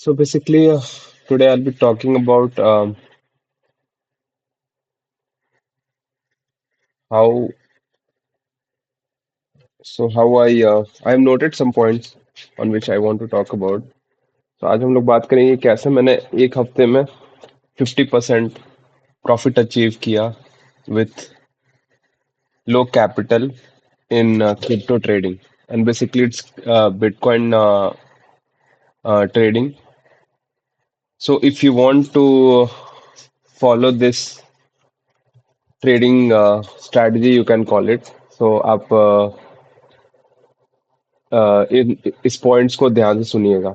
So basically, today I'll be talking about how I have noted some points on which I want to talk about. तो आज हम लोग बात करेंगे कैसे मैंने एक हफ्ते में 50% प्रॉफिट अचीव किया with low capital in crypto trading, and basically it's Bitcoin trading. So if you want to follow this trading strategy, you can call it. So आप इन इस पॉइंट्स को ध्यान से सुनिएगा।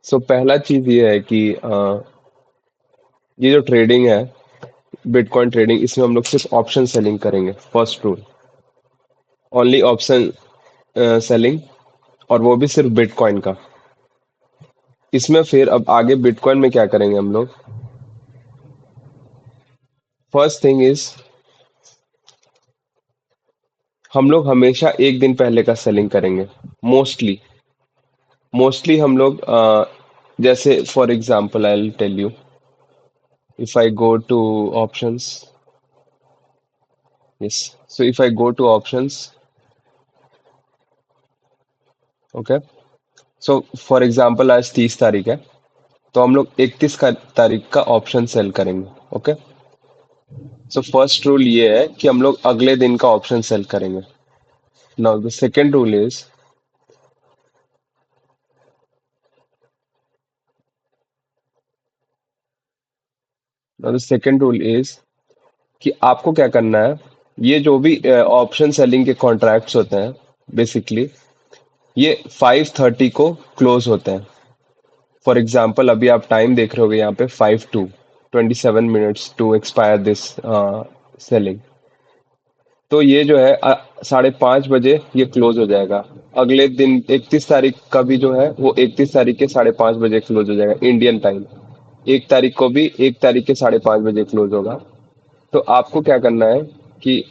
सो पहला चीज ये है कि ये जो ट्रेडिंग है, बिटकॉइन ट्रेडिंग, इसमें हम लोग सिर्फ ऑप्शन सेलिंग करेंगे। First rule, only option selling, और वो भी सिर्फ बिटकॉइन का। इसमें फिर अब आगे बिटकॉइन में क्या करेंगे हम लोग। फर्स्ट थिंग इज, हम लोग हमेशा एक दिन पहले का सेलिंग करेंगे। मोस्टली मोस्टली हम लोग जैसे for example I will tell you, if I go to options, yes, so if I go to options, okay, so for example आज 30 तारीख है, तो हम लोग 31 तारीख का ऑप्शन सेल करेंगे। ओके, सो फर्स्ट रूल ये है कि हम लोग अगले दिन का ऑप्शन सेल करेंगे। Now the second rule is, now the second rule is कि आपको क्या करना है। ये जो भी ऑप्शन सेलिंग के कॉन्ट्रैक्ट्स होते हैं, बेसिकली ये 5:30 को क्लोज होते हैं। फॉर एग्जाम्पल अभी आप टाइम देख रहे होगे यहाँ पे 5:27 टू एक्सपायर दिस सेलिंग। तो ये जो है 5:30 बजे ये क्लोज हो जाएगा। अगले दिन 31 तारीख का भी जो है वो 31 तारीख के 5:30 बजे क्लोज हो जाएगा इंडियन टाइम। 1 तारीख को भी 1 तारीख के 5:30 बजे क्लोज होगा। तो आपको क्या करना है कि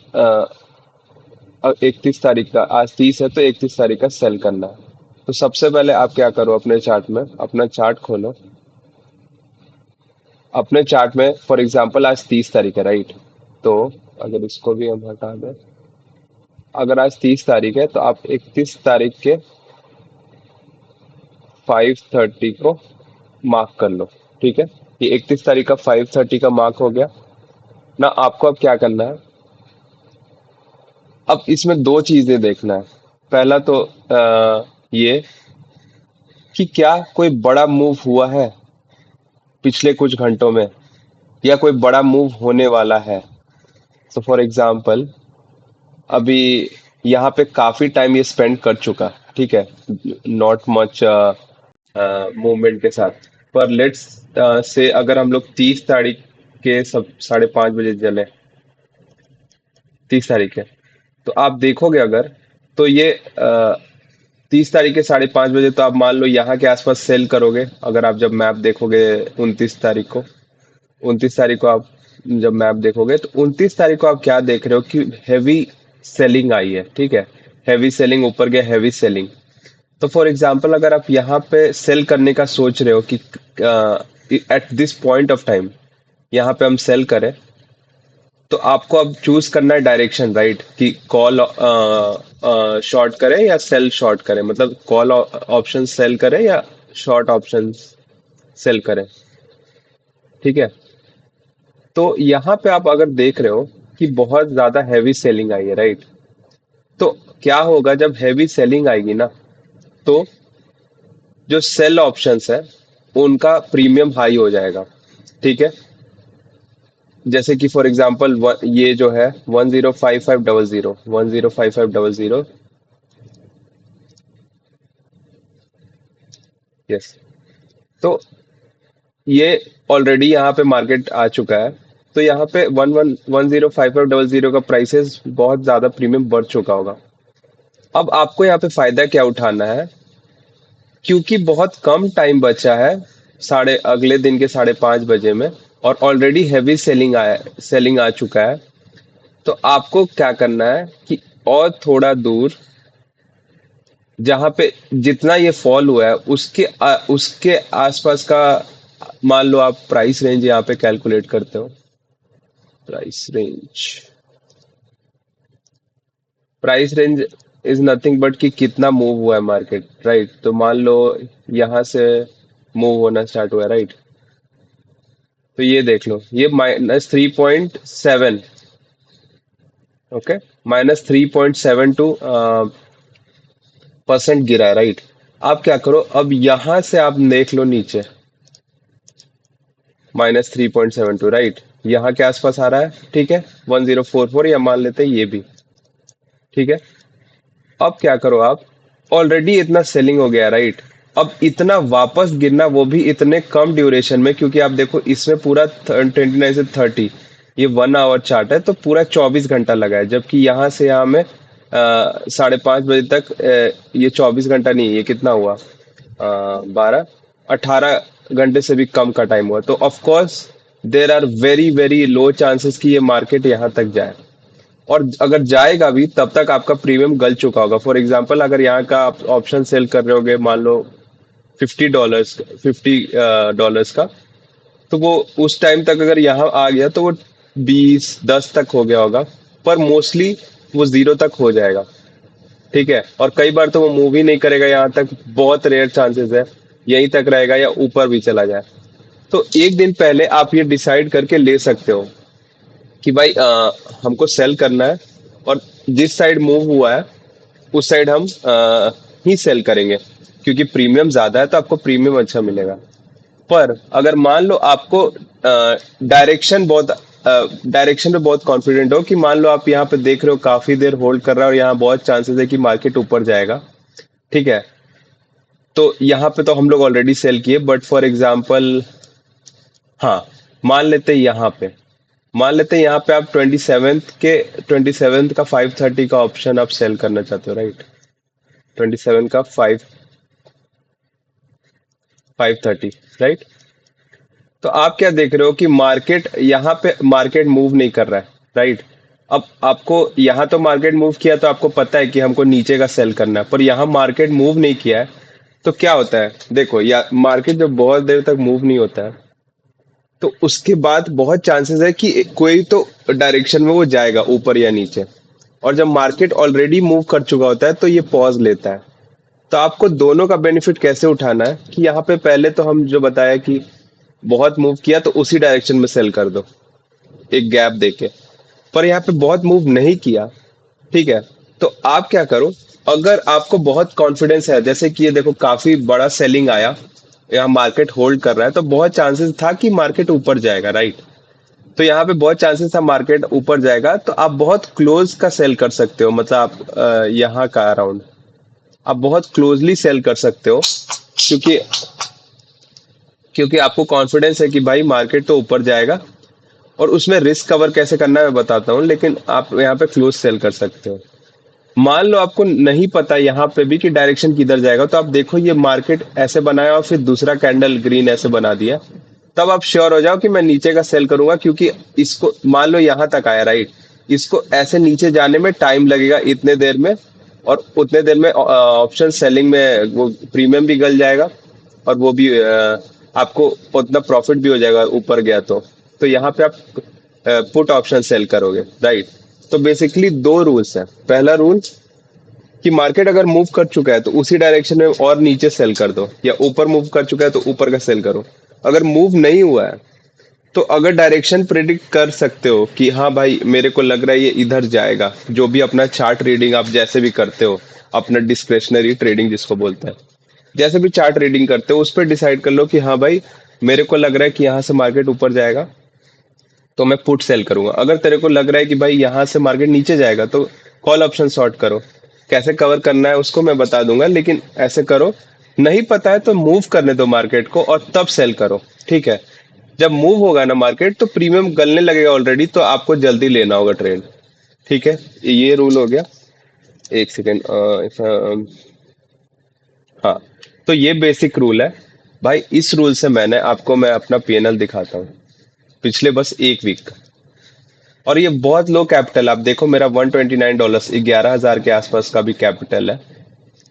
31 तारीख का, आज 30 है तो 31 तारीख का सेल करना है। तो सबसे पहले आप क्या करो, अपने चार्ट में अपना चार्ट खोलो। अपने चार्ट में फॉर एग्जांपल आज 30 तारीख है, राइट। तो अगर इसको भी हम हटा दें, अगर आज 30 तारीख है तो आप 31 तारीख के 5:30 को मार्क कर लो। ठीक है, ये 31 तारीख का 5:30 का मार्क हो गया ना। आपको अब क्या करना है, अब इसमें दो चीजें देखना है। पहला तो ये कि क्या कोई बड़ा मूव हुआ है पिछले कुछ घंटों में, या कोई बड़ा मूव होने वाला है। सो फॉर एग्जाम्पल अभी यहाँ पे काफी टाइम ये स्पेंड कर चुका, ठीक है, नॉट मच मूवमेंट के साथ। पर लेट्स से अगर हम लोग 30 तारीख के सब 5:30 बजे चले, 30 तारीख है, तो आप देखोगे अगर, तो ये 30 तारीख के 5:30 बजे, तो आप मान लो यहाँ के आसपास सेल करोगे। अगर आप जब मैप देखोगे 29 तारीख को, 29 तारीख को आप जब मैप देखोगे, तो 29 तारीख को आप क्या देख रहे हो कि हैवी सेलिंग आई है। ठीक है, हैवी सेलिंग, ऊपर गया हैवी सेलिंग। तो फॉर एग्जांपल अगर आप यहाँ पे सेल करने का सोच रहे हो कि at this point of time यहाँ पे हम सेल करें, तो आपको अब चूज करना है डायरेक्शन, राइट, कि कॉल शॉर्ट करें या सेल शॉर्ट करें, मतलब कॉल ऑप्शन सेल करें या शॉर्ट ऑप्शन सेल करें। ठीक है, तो यहाँ पे आप अगर देख रहे हो कि बहुत ज्यादा हैवी सेलिंग आई है, राइट। तो क्या होगा जब हैवी सेलिंग आएगी ना, तो जो सेल ऑप्शंस है उनका प्रीमियम हाई हो जाएगा। ठीक है, जैसे कि फॉर एग्जांपल ये जो है 105500, यस। तो ये ऑलरेडी यहाँ पे मार्केट आ चुका है। तो यहाँ पे 105500 का प्राइसेस बहुत ज्यादा प्रीमियम बढ़ चुका होगा। अब आपको यहाँ पे फायदा क्या उठाना है, क्योंकि बहुत कम टाइम बचा है साढ़े अगले दिन के 5:30 बजे में, और ऑलरेडी हैवी सेलिंग आ चुका है। तो आपको क्या करना है कि और थोड़ा दूर जहां पे जितना ये फॉल हुआ है उसके आसपास का मान लो आप प्राइस रेंज यहाँ पे कैलकुलेट करते हो। Price range, price range is nothing but कि कितना मूव हुआ है मार्केट, राइट। तो मान लो यहाँ से मूव होना स्टार्ट हुआ है, राइट। तो ये देख लो, ये -3.7, ओके, -3.72% गिरा है, राइट। आप क्या करो, अब यहां से आप देख लो नीचे, -3.72, राइट। यहाँ के आसपास आ रहा है, ठीक है, 1044, या मान लेते हैं ये भी, ठीक है। अब क्या करो आप, ऑलरेडी इतना सेलिंग हो गया, राइट। अब इतना वापस गिरना, वो भी इतने कम ड्यूरेशन में, क्योंकि आप देखो इसमें पूरा 29 से 30, ये 1 आवर चार्ट है, तो पूरा 24 घंटा लगा है। जबकि यहाँ से यहाँ में 5:30 बजे तक, ये 24 घंटा नहीं, ये कितना हुआ, 18 घंटे से भी कम का टाइम हुआ। तो of course there are very very low chances कि ये मार्केट यहाँ तक जाए। और अगर जाएगा भी तब तक आपका प्रीमियम गल चुका होगा। फॉर एग्जांपल, अगर यहाँ का आप ऑप्शन सेल कर रहे होगे, मान लो $50 का, तो वो उस टाइम तक अगर यहाँ आ गया तो वो 20-10 तक हो गया होगा। पर मोस्टली वो 0 तक हो जाएगा, ठीक है। और कई बार तो वो मूव ही नहीं करेगा यहाँ तक, बहुत रेयर चांसेस है यहीं तक रहेगा या ऊपर भी चला जाए। तो एक दिन पहले आप ये डिसाइड करके ले सकते हो कि भाई हमको सेल करना है, और जिस साइड मूव हुआ है उस साइड हम ही सेल करेंगे, क्योंकि प्रीमियम ज्यादा है तो आपको प्रीमियम अच्छा मिलेगा। पर अगर मान लो आपको डायरेक्शन पे बहुत कॉन्फिडेंट हो, कि मान लो आप यहाँ पे देख रहे हो काफी देर होल्ड कर रहा है और यहाँ बहुत चांसेस है कि मार्केट ऊपर जाएगा, ठीक है। तो यहाँ पे तो हम लोग ऑलरेडी सेल किए, बट फॉर एग्जाम्पल, हाँ, मान लेते हैं यहाँ पे, मान लेते हैं यहाँ पे आप 27 का 5:30 का ऑप्शन आप सेल करना चाहते हो, राइट। 27 का 5:30, राइट। तो आप क्या देख रहे हो कि मार्केट यहाँ पे मार्केट मूव नहीं कर रहा है, राइट। अब आपको यहाँ तो मार्केट मूव किया तो आपको पता है कि हमको नीचे का सेल करना है, पर यहाँ मार्केट मूव नहीं किया है। तो क्या होता है, देखो, या मार्केट जब बहुत देर तक मूव नहीं होता है तो उसके बाद बहुत चांसेस है कि कोई तो डायरेक्शन में वो जाएगा, ऊपर या नीचे। और जब मार्केट ऑलरेडी मूव कर चुका होता है तो ये पॉज लेता है। तो आपको दोनों का बेनिफिट कैसे उठाना है, कि यहाँ पे पहले तो हम जो बताया कि बहुत मूव किया तो उसी डायरेक्शन में सेल कर दो, एक गैप देके। पर यहाँ पे बहुत मूव नहीं किया, ठीक है। तो आप क्या करो, अगर आपको बहुत कॉन्फिडेंस है, जैसे कि ये देखो काफी बड़ा सेलिंग आया, यहाँ मार्केट होल्ड कर रहा है, तो बहुत चांसेस था कि मार्केट ऊपर जाएगा, राइट। तो यहाँ पे बहुत चांसेस था मार्केट ऊपर जाएगा, तो आप बहुत क्लोज का सेल कर सकते हो, मतलब आप यहाँ का अराउंड आप बहुत क्लोजली सेल कर सकते हो, क्योंकि क्योंकि आपको कॉन्फिडेंस है कि भाई मार्केट तो ऊपर जाएगा। और उसमें रिस्क कवर कैसे करना है मैं बताता हूँ, लेकिन आप यहाँ पे क्लोज सेल कर सकते हो। मान लो आपको नहीं पता यहाँ पे भी कि डायरेक्शन किधर जाएगा, तो आप देखो ये मार्केट ऐसे बनाया और फिर दूसरा कैंडल ग्रीन ऐसे बना दिया, तब आप श्योर हो जाओ कि मैं नीचे का सेल करूंगा, क्योंकि इसको मान लो यहाँ तक आया, राइट। इसको ऐसे नीचे जाने में टाइम लगेगा इतने देर में, और उतने देर में ऑप्शन सेलिंग में वो प्रीमियम भी गल जाएगा, और वो भी आपको उतना प्रॉफिट भी हो जाएगा ऊपर गया तो यहाँ पे आप पुट ऑप्शन सेल करोगे, राइट। तो बेसिकली दो रूल्स है। पहला रूल कि मार्केट अगर मूव कर चुका है तो उसी डायरेक्शन में और नीचे सेल कर दो, या ऊपर मूव कर चुका है तो ऊपर का सेल करो। अगर मूव नहीं हुआ है तो अगर डायरेक्शन प्रिडिक्ट कर सकते हो कि हाँ भाई मेरे को लग रहा है ये इधर जाएगा, जो भी अपना चार्ट रीडिंग आप जैसे भी करते हो, अपना डिस्क्रिशनरी ट्रेडिंग जिसको बोलते हैं, जैसे भी चार्ट रीडिंग करते हो उस पर डिसाइड कर लो कि हाँ भाई मेरे को लग रहा है कि यहाँ से मार्केट ऊपर जाएगा, तो मैं पुट सेल करूंगा। अगर तेरे को लग रहा है कि भाई यहाँ से मार्केट नीचे जाएगा तो कॉल ऑप्शन शॉर्ट करो। कैसे कवर करना है उसको मैं बता दूंगा, लेकिन ऐसे करो। नहीं पता है तो मूव करने दो मार्केट को और तब सेल करो, ठीक है। जब मूव होगा ना मार्केट तो प्रीमियम गलने लगेगा ऑलरेडी, तो आपको जल्दी लेना होगा ट्रेड, ठीक है। ये रूल हो गया। एक सेकेंड, हाँ, तो ये बेसिक रूल है भाई। इस रूल से मैं अपना पीएनएल दिखाता हूँ पिछले बस एक वीक का। और ये बहुत लो कैपिटल, आप देखो मेरा $129, 11,000 के आसपास का भी कैपिटल है।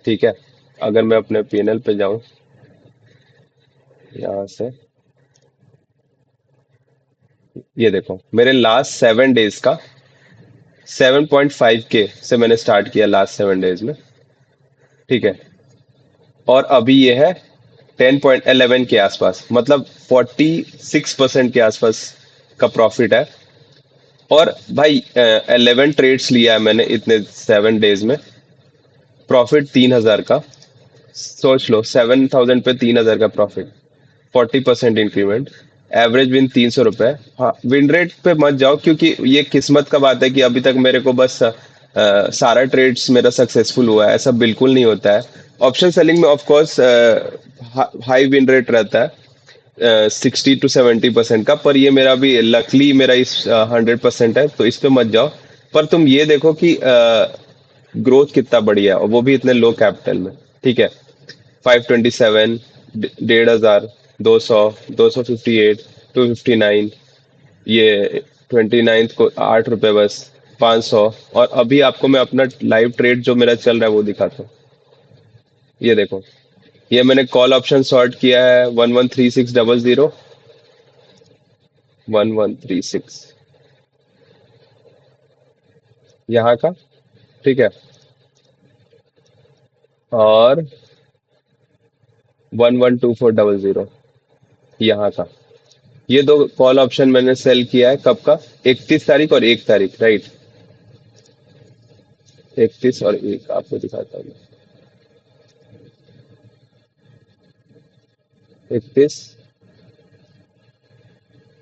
ठीक है। अगर मैं अपने पीएनएल पे जाऊं यहाँ से, ये देखो मेरे लास्ट 7 डेज का 7.5 के से मैंने स्टार्ट किया लास्ट 7 डेज में। ठीक है। और अभी ये है 10.11 के आसपास, मतलब 46% के आसपास का प्रॉफिट है। और भाई 11 ट्रेड्स लिया है मैंने इतने 7 डेज में, प्रॉफिट 3,000 का। सोच लो 7,000 पे 3,000 का प्रॉफिट, 40% इंक्रीमेंट। एवरेज विन 300 रुपये। हाँ, विन रेट पे मत जाओ क्योंकि ये किस्मत का बात है कि अभी तक मेरे को बस सारा ट्रेड्स मेरा सक्सेसफुल हुआ है, ऐसा बिल्कुल नहीं होता है। ऑप्शन सेलिंग में of course high win rate रहता है, 60 to 70% का, पर ये मेरा भी लकली मेरा इस 100% है, तो इस पे मत जाओ। पर तुम ये देखो कि ग्रोथ कितना बढ़िया है, और वो भी इतने लो कैपिटल में। ठीक है। 527, 1,500, 200, 258, 259, ये 29 को 8 रुपए बस, 500। और अभी आपको मैं अपना लाइव ट्रेड जो मेरा चल रहा है वो दिखाता हूँ। ये देखो, ये मैंने कॉल ऑप्शन शॉर्ट किया है 113600, 1136 यहाँ का। ठीक है। और 112400 यहाँ का। ये दो कॉल ऑप्शन मैंने सेल किया है कब का, 31 तारीख और 1 तारीख, राइट। 31 और 1 आपको दिखाता हूँ। 31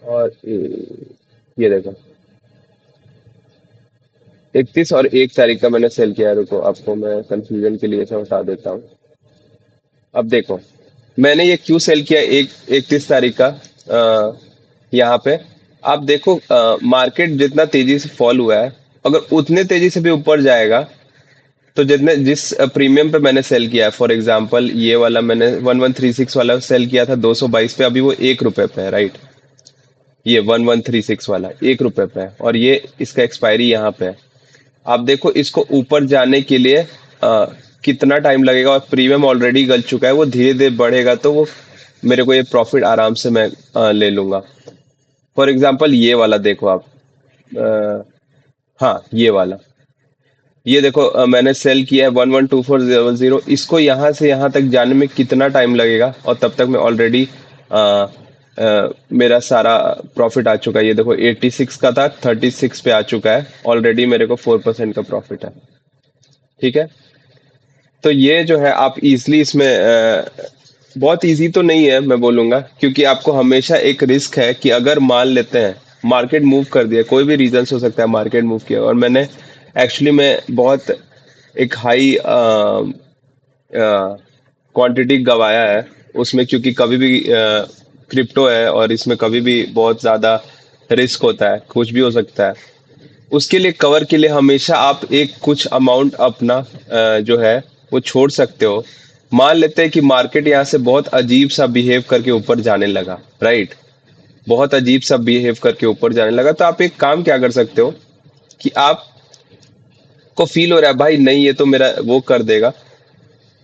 और 1, ये देखो 31 और 1 तारीख का मैंने सेल किया है। रुको, आपको मैं कंफ्यूजन के लिए इसे हटा देता हूँ। अब देखो मैंने ये क्यों सेल किया, 31 तारीख का यहाँ पे। आप देखो मार्केट जितना तेजी से फॉल हुआ है, अगर उतने तेजी से भी ऊपर जाएगा, तो जितने जिस प्रीमियम पे मैंने सेल किया है, फॉर एग्जांपल ये वाला मैंने 1136 वाला सेल किया था 222 पे, अभी वो 1 रुपए पे है, राइट। ये 1136 वाला 1 रुपए पे है, और ये इसका एक्सपायरी यहाँ पे है। आप देखो इसको ऊपर जाने के लिए कितना टाइम लगेगा, और प्रीमियम ऑलरेडी गल चुका है, वो धीरे धीरे बढ़ेगा, तो वो मेरे को ये प्रॉफिट आराम से मैं ले लूंगा। फॉर एग्जांपल ये वाला देखो आप, अ, हाँ ये वाला, ये देखो मैंने सेल किया है 112400। इसको यहाँ से यहाँ तक जाने में कितना टाइम लगेगा, और तब तक मैं ऑलरेडी मेरा सारा प्रॉफिट आ चुका है। ये देखो 86 का था, 36 पे आ चुका है, ऑलरेडी मेरे को 4% का प्रॉफिट है। ठीक है। तो ये जो है आप इजली इसमें बहुत इजी तो नहीं है मैं बोलूंगा, क्योंकि आपको हमेशा एक रिस्क है कि अगर मान लेते हैं मार्केट मूव कर दिया, कोई भी रीजन हो सकता है मार्केट मूव किया, और मैंने एक्चुअली में बहुत एक हाई क्वांटिटी गवाया है उसमें, क्योंकि कभी भी क्रिप्टो है और इसमें कभी भी बहुत ज्यादा रिस्क होता है, कुछ भी हो सकता है। उसके लिए कवर के लिए हमेशा आप एक कुछ अमाउंट अपना जो है वो छोड़ सकते हो। मान लेते हैं कि मार्केट यहाँ से बहुत अजीब सा बिहेव करके ऊपर जाने लगा, राइट। बहुत अजीब सा बिहेव करके ऊपर जाने लगा, तो आप एक काम क्या कर सकते हो कि आप को फील हो रहा है भाई नहीं ये तो मेरा वो कर देगा,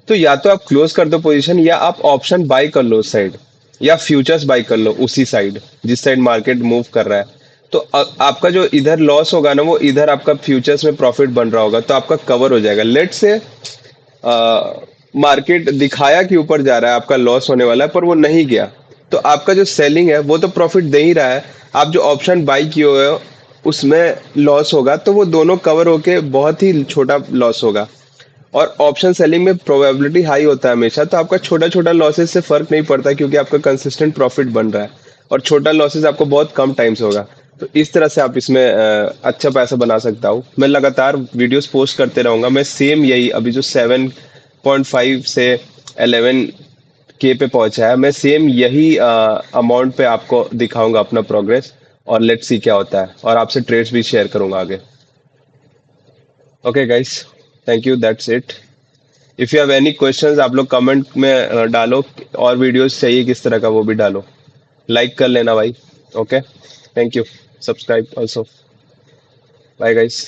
तो या तो आप क्लोज कर दो पोजीशन, या आप ऑप्शन बाय कर लो उस साइड, या फ्यूचर्स बाय कर लो उसी साइड जिस साइड मार्केट मूव कर रहा है। तो आपका जो इधर लॉस होगा ना, वो इधर आपका फ्यूचर्स में प्रॉफिट बन रहा होगा, तो आपका कवर हो जाएगा। लेट से मार्केट दिखाया कि ऊपर जा रहा है, आपका लॉस होने वाला है, पर वो नहीं गया, तो आपका जो सेलिंग है वो तो प्रॉफिट दे ही रहा है। आप जो ऑप्शन बाई किए हुए हो उसमें लॉस होगा, तो वो दोनों कवर होके बहुत ही छोटा लॉस होगा। और ऑप्शन सेलिंग में प्रोबेबिलिटी हाई होता है हमेशा, तो आपका छोटा छोटा लॉसेस से फर्क नहीं पड़ता, क्योंकि आपका कंसिस्टेंट प्रॉफिट बन रहा है, और छोटा लॉसेस आपको बहुत कम टाइम से होगा। तो इस तरह से आप इसमें अच्छा पैसा बना सकता हूँ। मैं लगातार वीडियोस पोस्ट करते रहूंगा। मैं सेम यही अभी जो 7.5 से 11 के पे पहुंचा है, मैं सेम यही अमाउंट पे आपको दिखाऊंगा अपना प्रोग्रेस, और लेट्स सी क्या होता है, और आपसे ट्रेड्स भी शेयर करूंगा आगे। Okay guys, thank you, that's it. If you have any questions आप लोग कमेंट में डालो, और वीडियोस चाहिए किस तरह का वो भी डालो। लाइक कर लेना भाई। Okay, thank you. Subscribe also. Bye guys.